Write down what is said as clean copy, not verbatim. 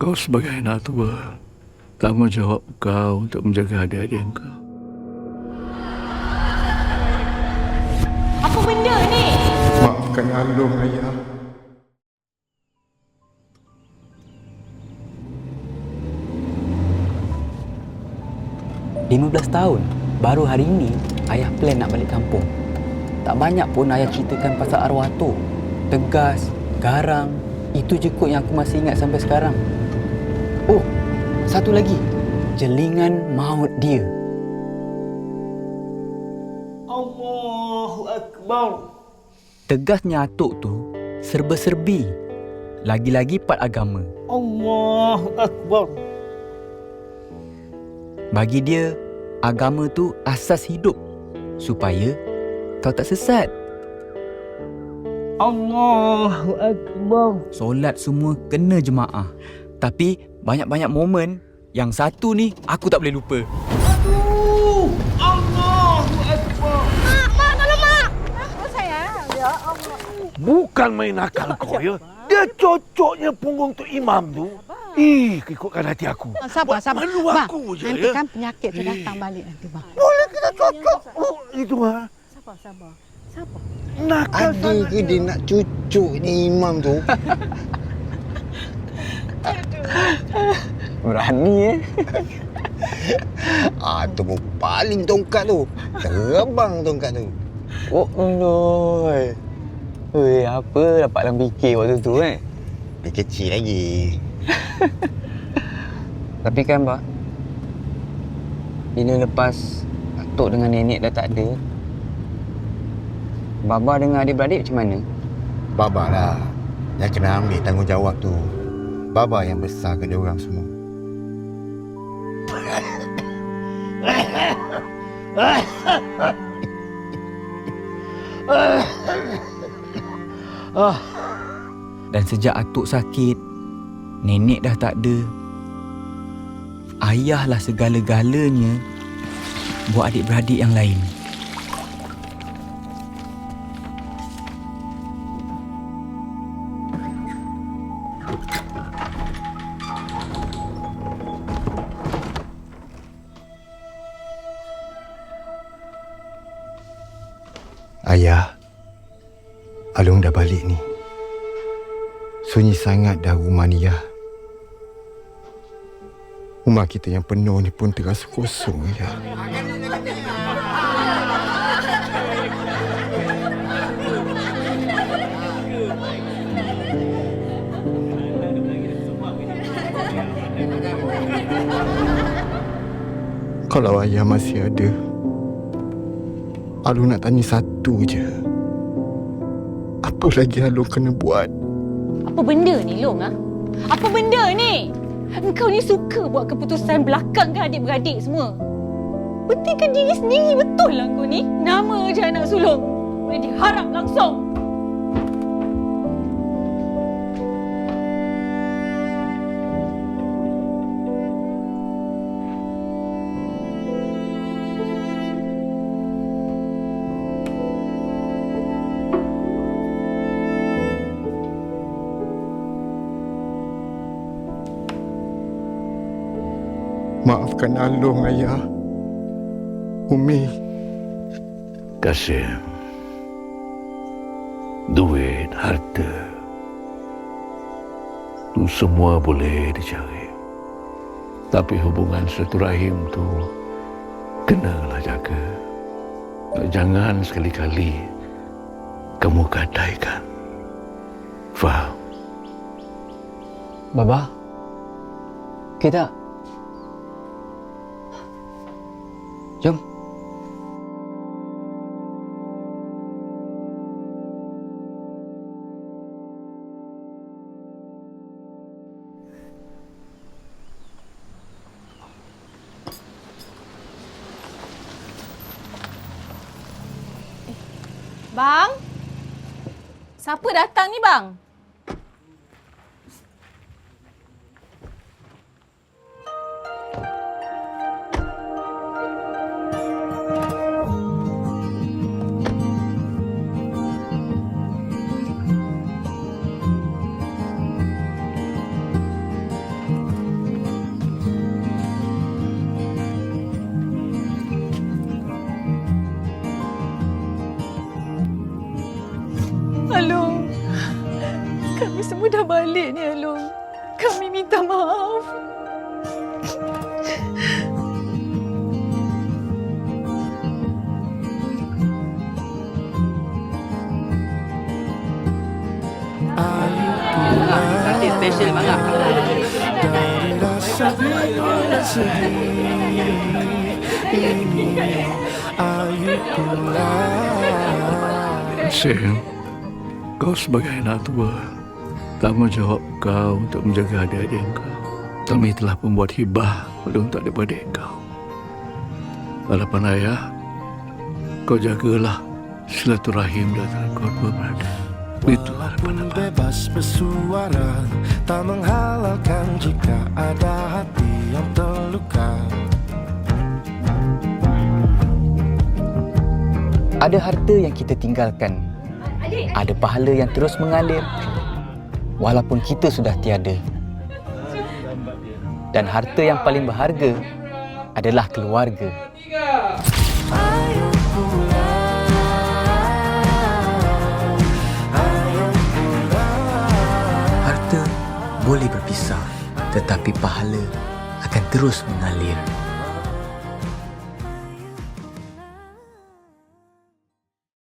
Kau sebagai anak tua, tanggungjawab kau untuk menjaga adik-adik kau. Apa benda ni? Maafkan Alung, ayah. Tahun. Baru hari ini, ayah plan nak balik kampung. Tak banyak pun ayah ceritakan pasal arwah tu. Tegas, garang. Itu je kot yang aku masih ingat sampai sekarang. Oh, satu lagi. Jelingan maut dia. Allahu Akbar. Tegasnya atuk tu serba-serbi. Lagi-lagi part agama. Allahu Akbar. Bagi dia, agama tu asas hidup supaya kau tak sesat. Allahu Akbar. Solat semua kena jemaah. Tapi banyak-banyak momen yang satu ni aku tak boleh lupa. Aduh! Allahu Akbar. Mak, tolong mak. Oh sayang. Ya Allah. Bukan main akal kau ya. Dia cocoknya punggung tu imam tu. Ikutkan hati aku. Sabar. Malu Bang, aku je nanti ya. kan penyakit tu datang balik nanti, bang. Boleh kita cocok. Oh, itu ha. Sabar. Nakal Ada ke dia nak cucuk ni imam tu? Berani Tu pun paling tongkat tu. Terbang tongkat tu. Oh, oi. Oi, apa dapat dalam fikir waktu tu Dia kecil lagi. Tapi kan, Bah, bila lepas atuk dengan nenek dah tak ada, Baba dengan adik-beradik macam mana? Baba lah yang kena ambil tanggungjawab tu. Baba yang besarkan dia orang semua. Dan sejak atuk sakit, nenek dah tak ada. Ayahlah segala-galanya buat adik-beradik yang lain. Ayah, Alung dah balik ni. Sunyi sangat dah rumah ni ya. Rumah kita yang penuh ni pun terasa kosong ya. Kalau ayah masih ada, Alung nak tanya satu je. Apa lagi Alung kena buat? Apa benda ni, Long? Apa benda ni? Engkau ni suka buat keputusan belakangkan adik-beradik semua. Pentingkan diri sendiri, betul lah kau ni. Nama je anak sulung. Boleh diharap langsung. Maafkan Alung, ayah. Umi. Kasim, duit, harta, tu semua boleh dicari. Tapi hubungan silaturahim tu kenalah jaga. Jangan sekali-kali kamu gadaikan. Faham? Baba, kita jom. Bang? Siapa datang ni, bang? balik ni, Alung. Kami minta maaf. Nanti special banget. Sam, kau sebagai anak tua, tanggungjawab kau untuk menjaga adik-adik kau. Kami telah membuat hibah untuk adik-adik kau. Harapan ayah, kau jagalah silaturahim di antara kau dua beradik. Itu harapan Abah. Bebas bersuara, tak menghalalkan jika ada hati yang terluka. Ada harta yang kita tinggalkan. Ada pahala yang terus mengalir walaupun kita sudah tiada. Dan harta yang paling berharga adalah keluarga. Harta boleh berpisah, tetapi pahala akan terus mengalir.